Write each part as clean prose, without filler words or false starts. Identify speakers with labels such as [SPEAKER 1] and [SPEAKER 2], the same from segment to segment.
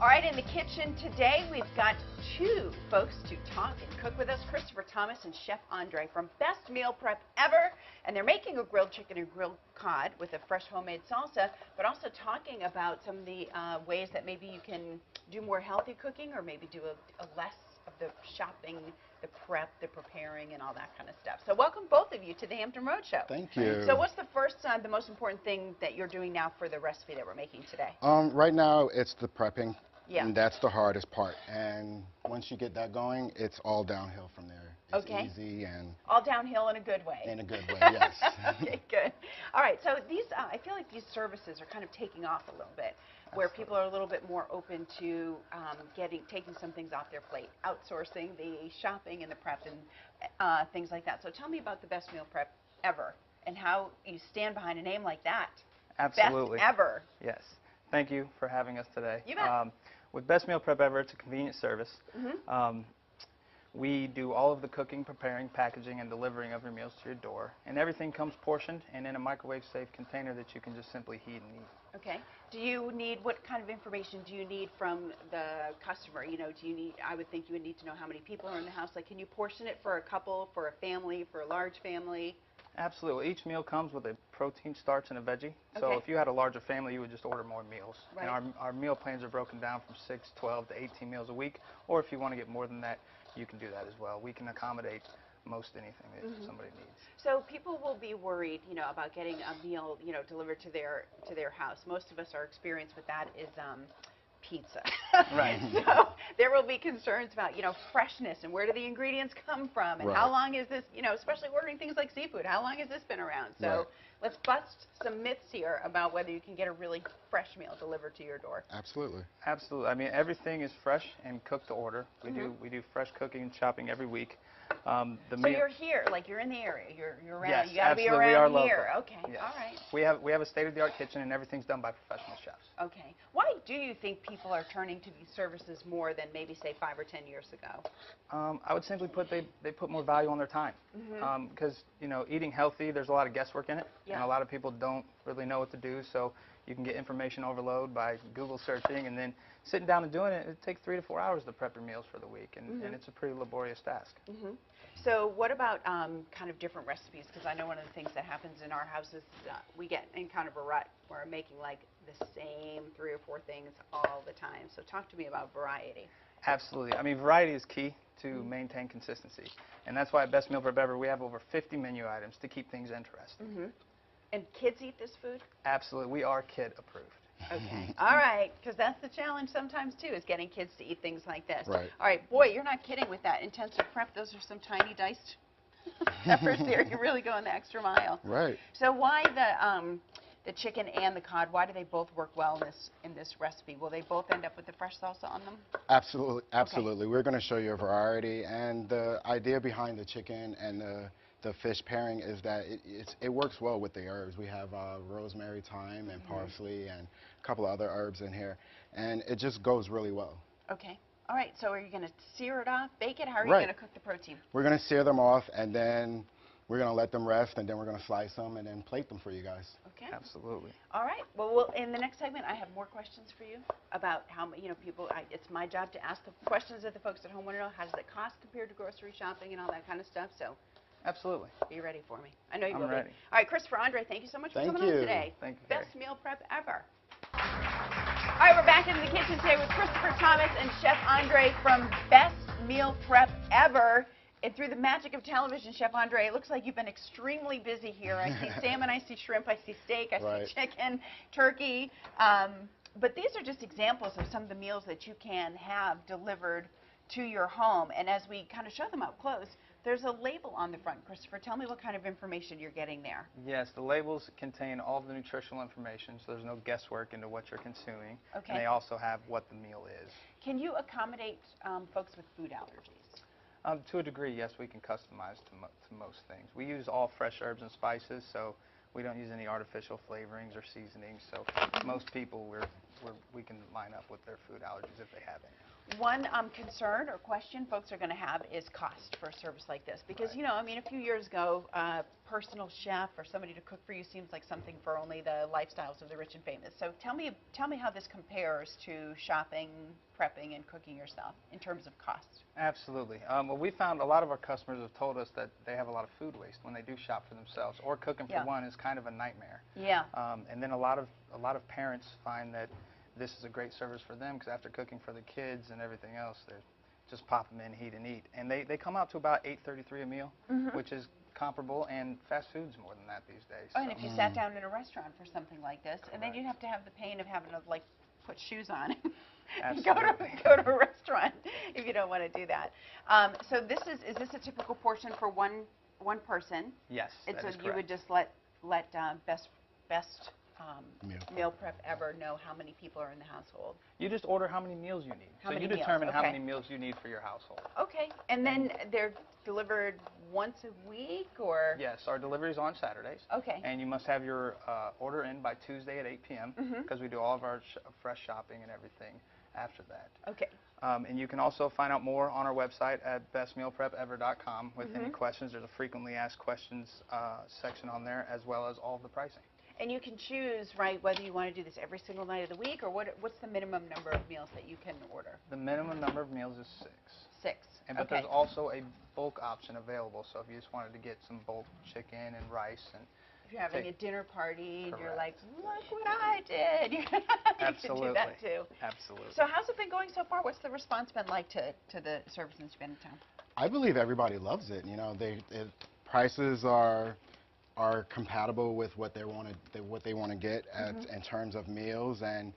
[SPEAKER 1] All right, in the kitchen today, we've got two folks to talk and cook with us, Christopher Thomas and Chef Andre from Best Meal Prep Ever. And they're making a grilled chicken and grilled cod with a fresh homemade salsa, but also talking about some of the ways that maybe you can do more healthy cooking or maybe do a less of the shopping, the prep, the preparing, and all that kind of stuff. So welcome both of you to the Hampton Roadshow.
[SPEAKER 2] Thank you.
[SPEAKER 1] So what's the first, the most important thing that you're doing now for the recipe that we're making today?
[SPEAKER 2] Right now, it's the prepping.
[SPEAKER 1] Yeah.
[SPEAKER 2] And that's the hardest part. And once you get that going, it's all downhill from there. It's
[SPEAKER 1] okay.
[SPEAKER 2] easy and...
[SPEAKER 1] all downhill in a good way.
[SPEAKER 2] In a good way, yes.
[SPEAKER 1] Okay, good. All right, so these, I feel like these services are kind of taking off a little bit, where people are a little bit more open to taking some things off their plate, outsourcing the shopping and the prep and things like that. So tell me about the Best Meal Prep Ever and how you stand behind a name like that.
[SPEAKER 3] Absolutely.
[SPEAKER 1] Best Ever.
[SPEAKER 3] Yes. Thank you for having us today.
[SPEAKER 1] You bet.
[SPEAKER 3] With Best Meal Prep Ever, it's a convenient service. We do all of the cooking, preparing, packaging, and delivering of your meals to your door. And everything comes portioned and in a microwave-safe container that you can just simply heat and eat.
[SPEAKER 1] Okay. Do you need, what kind of information do you need from the customer? You know, do you need, I would think you would need to know how many people are in the house. Like, can you portion it for a couple, for a family, for a large family?
[SPEAKER 3] Absolutely. Each meal comes with a protein, starch, and a veggie. So
[SPEAKER 1] Okay.
[SPEAKER 3] if you had a larger family, you would just order more meals.
[SPEAKER 1] Right.
[SPEAKER 3] And our meal plans are broken down from 6, 12, to 18 meals a week. Or if you want to get more than that, you can do that as well. We can accommodate most anything that somebody needs.
[SPEAKER 1] So people will be worried, you know, about getting a meal, you know, delivered to their house. Most of us, our experience with that is pizza.
[SPEAKER 3] Right.
[SPEAKER 1] So there will be concerns about, you know, freshness and where do the ingredients come from and how long is this, you know, especially ordering things like seafood, how long has this been around? So let's bust some myths here about whether you can get a really fresh meal delivered to your door.
[SPEAKER 2] Absolutely.
[SPEAKER 3] Absolutely. I mean, everything is fresh and cooked to order. We do fresh cooking and shopping every week.
[SPEAKER 1] So you're here, like you're in the area, you're around.
[SPEAKER 3] Yes,
[SPEAKER 1] you got to be
[SPEAKER 3] absolutely. We are
[SPEAKER 1] around here.
[SPEAKER 3] local.
[SPEAKER 1] Okay,
[SPEAKER 3] Yes.
[SPEAKER 1] all right.
[SPEAKER 3] We have a state-of-the-art kitchen and everything's done by professional chefs.
[SPEAKER 1] Okay. Why do you think people are turning to these services more than maybe say 5 or 10 years ago?
[SPEAKER 3] I would simply put they put more value on their time because you know, eating healthy, there's a lot of guesswork in it, and a lot of people don't really know what to do. So you can get information overload by Google searching, and then sitting down and doing it. It takes 3 to 4 hours to prep your meals for the week, and it's a pretty laborious task.
[SPEAKER 1] So what about kind of different recipes? Because I know one of the things that happens in our house is we get in kind of a rut. We're making like the same 3 or 4 things all the time. So talk to me about variety.
[SPEAKER 3] Absolutely. I mean, variety is key to maintain consistency. And that's why at Best Meal Prep Ever, we have over 50 menu items to keep things interesting.
[SPEAKER 1] And kids eat this food?
[SPEAKER 3] Absolutely. We are kid approved.
[SPEAKER 1] Okay. All right. Because that's the challenge sometimes, too, is getting kids to eat things like this.
[SPEAKER 2] Right.
[SPEAKER 1] All right. Boy, you're not kidding with that intensive prep. Those are some tiny diced peppers there. You're really going the extra mile.
[SPEAKER 2] Right.
[SPEAKER 1] So why the chicken and the cod, why do they both work well in this recipe? Will they both end up with the fresh salsa on them?
[SPEAKER 2] Absolutely. Absolutely. We're going to show you a variety. And the idea behind the chicken and the fish pairing is that it works well with the herbs. We have rosemary, thyme, and parsley, and a couple of other herbs in here. And it just goes really well.
[SPEAKER 1] Okay. All right. So are you going to sear it off, bake it? How are you going to cook the protein?
[SPEAKER 2] We're going to sear them off, and then we're going to let them rest, and then we're going to slice them and then plate them for you guys.
[SPEAKER 1] Okay.
[SPEAKER 3] Absolutely.
[SPEAKER 1] All right. Well, in the next segment, I have more questions for you about how, you know, people, it's my job to ask the questions that the folks at home want to know. How does it cost compared to grocery shopping and all that kind of stuff? So
[SPEAKER 3] Absolutely.
[SPEAKER 1] be ready for me. I know you will
[SPEAKER 3] I'm ready.
[SPEAKER 1] be. All right, Christopher, Andre, thank you so much for coming on today.
[SPEAKER 3] Thank you, Carrie.
[SPEAKER 1] Best meal prep ever. All right, we're back in the kitchen today with Christopher Thomas and Chef Andre from Best Meal Prep Ever. And through the magic of television, Chef Andre, it looks like you've been extremely busy here. I see salmon, I see shrimp, I see steak, I see chicken, turkey. But these are just examples of some of the meals that you can have delivered to your home. And as we kind of show them up close, there's a label on the front. Christopher, tell me what kind of information you're getting there.
[SPEAKER 3] Yes, the labels contain all of the nutritional information, so there's no guesswork into what you're consuming.
[SPEAKER 1] Okay.
[SPEAKER 3] And they also have what the meal is.
[SPEAKER 1] Can you accommodate folks with food allergies?
[SPEAKER 3] To a degree, yes, we can customize to most things. We use all fresh herbs and spices, so we don't use any artificial flavorings or seasonings. So most people, we're we can line up with their food allergies if they have any.
[SPEAKER 1] One concern or question folks are going to have is cost for a service like this. Because,
[SPEAKER 3] Right.
[SPEAKER 1] you know, I mean, a few years ago, personal chef or somebody to cook for you seems like something for only the lifestyles of the rich and famous. So tell me how this compares to shopping, prepping, and cooking yourself in terms of cost.
[SPEAKER 3] Absolutely. Well, we found a lot of our customers have told us that they have a lot of food waste when they do shop for themselves, or cooking for
[SPEAKER 1] Yeah.
[SPEAKER 3] one is kind of a nightmare.
[SPEAKER 1] Yeah.
[SPEAKER 3] And then a lot of parents find that this is a great service for them because after cooking for the kids and everything else, they just pop them in, heat, and eat. And they come out to about $8.33 a meal, which is comparable, and fast food's more than that these days.
[SPEAKER 1] Oh, and
[SPEAKER 3] so.
[SPEAKER 1] if you sat down in a restaurant for something like this, and then
[SPEAKER 3] Correct.
[SPEAKER 1] you'd have to have the pain of having to like put shoes on and
[SPEAKER 3] Absolutely.
[SPEAKER 1] go to a restaurant if you don't want to do that. So is this a typical portion for one person?
[SPEAKER 3] Yes,
[SPEAKER 1] And
[SPEAKER 3] that
[SPEAKER 1] so
[SPEAKER 3] is
[SPEAKER 1] you
[SPEAKER 3] correct.
[SPEAKER 1] would just let best
[SPEAKER 2] Meal.
[SPEAKER 1] meal prep ever know how many people are in the household.
[SPEAKER 3] You just order how many meals you need.
[SPEAKER 1] How
[SPEAKER 3] so
[SPEAKER 1] many
[SPEAKER 3] you
[SPEAKER 1] meals,
[SPEAKER 3] determine how
[SPEAKER 1] okay.
[SPEAKER 3] many meals you need for your household.
[SPEAKER 1] Okay, and then they're delivered once a week, or?
[SPEAKER 3] Yes, our delivery is on Saturdays.
[SPEAKER 1] Okay.
[SPEAKER 3] And you must have your order in by Tuesday at 8 p.m. because we do all of our fresh shopping and everything after that.
[SPEAKER 1] Okay.
[SPEAKER 3] And you can also find out more on our website at bestmealprepever.com with any questions. There's a frequently asked questions section on there, as well as all of the pricing.
[SPEAKER 1] And you can choose, right, whether you want to do this every single night of the week, or what's the minimum number of meals that you can order?
[SPEAKER 3] The minimum number of meals is 6.
[SPEAKER 1] 6.
[SPEAKER 3] But
[SPEAKER 1] Okay.
[SPEAKER 3] there's also a bulk option available. So if you just wanted to get some bulk chicken and rice and
[SPEAKER 1] If you're having a dinner party and you're like,
[SPEAKER 3] Correct.
[SPEAKER 1] look what I did, you
[SPEAKER 3] Absolutely.
[SPEAKER 1] can do that too.
[SPEAKER 3] Absolutely.
[SPEAKER 1] So how's it been going so far? What's the response been like to the service since you've been in town?
[SPEAKER 2] I believe everybody loves it. You know, prices are compatible with what they want to get in terms of meals, and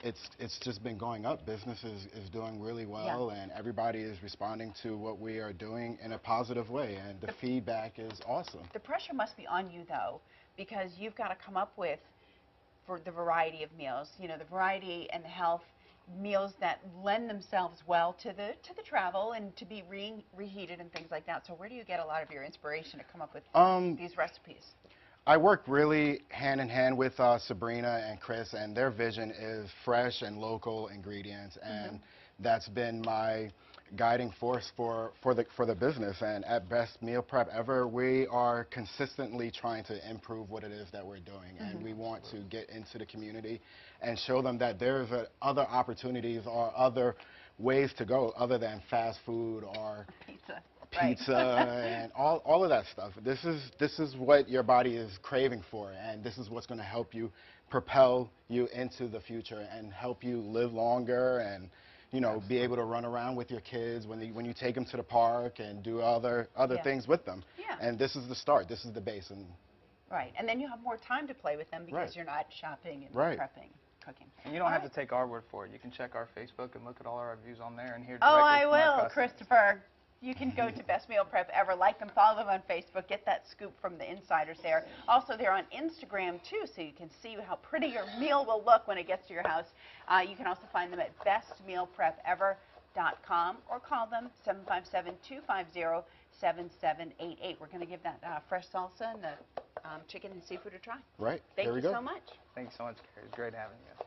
[SPEAKER 2] it's just been going up. Business is doing really well, and everybody is responding to what we are doing in a positive way, and the feedback is awesome.
[SPEAKER 1] The pressure must be on you though, because you've got to come up with, for the variety of meals, you know, the variety and the health meals that lend themselves well to the travel and to be reheated and things like that. So where do you get a lot of your inspiration to come up with these recipes?
[SPEAKER 2] I work really hand in hand with Sabrina and Chris, and their vision is fresh and local ingredients, and that's been my guiding force for the business. And at Best Meal Prep Ever, we are consistently trying to improve what it is that we're doing, and we want to get into the community and show them that there's other opportunities or other ways to go other than fast food or pizza and all of that stuff. This is what your body is craving for, and this is what's going to help you propel you into the future and help you live longer and, you know, be able to run around with your kids when you take them to the park and do other things with them.
[SPEAKER 1] Yeah.
[SPEAKER 2] And this is the start. This is the base. And
[SPEAKER 1] Right, and then you have more time to play with them because you're not shopping and prepping, cooking.
[SPEAKER 3] And you don't have to take our word for it. You can check our Facebook and look at all our reviews on there and hear
[SPEAKER 1] Oh,
[SPEAKER 3] directly
[SPEAKER 1] I
[SPEAKER 3] from our
[SPEAKER 1] will,
[SPEAKER 3] customers.
[SPEAKER 1] Christopher. You can go to Best Meal Prep Ever, like them, follow them on Facebook, get that scoop from the insiders there. Also, they're on Instagram, too, so you can see how pretty your meal will look when it gets to your house. You can also find them at bestmealprepever.com or call them 757-250-7788. We're going to give that fresh salsa and the chicken and seafood a try.
[SPEAKER 2] right,
[SPEAKER 1] Thank
[SPEAKER 2] there we
[SPEAKER 1] you
[SPEAKER 2] go.
[SPEAKER 1] so much.
[SPEAKER 3] Thank you so much, Carrie. It's great having you.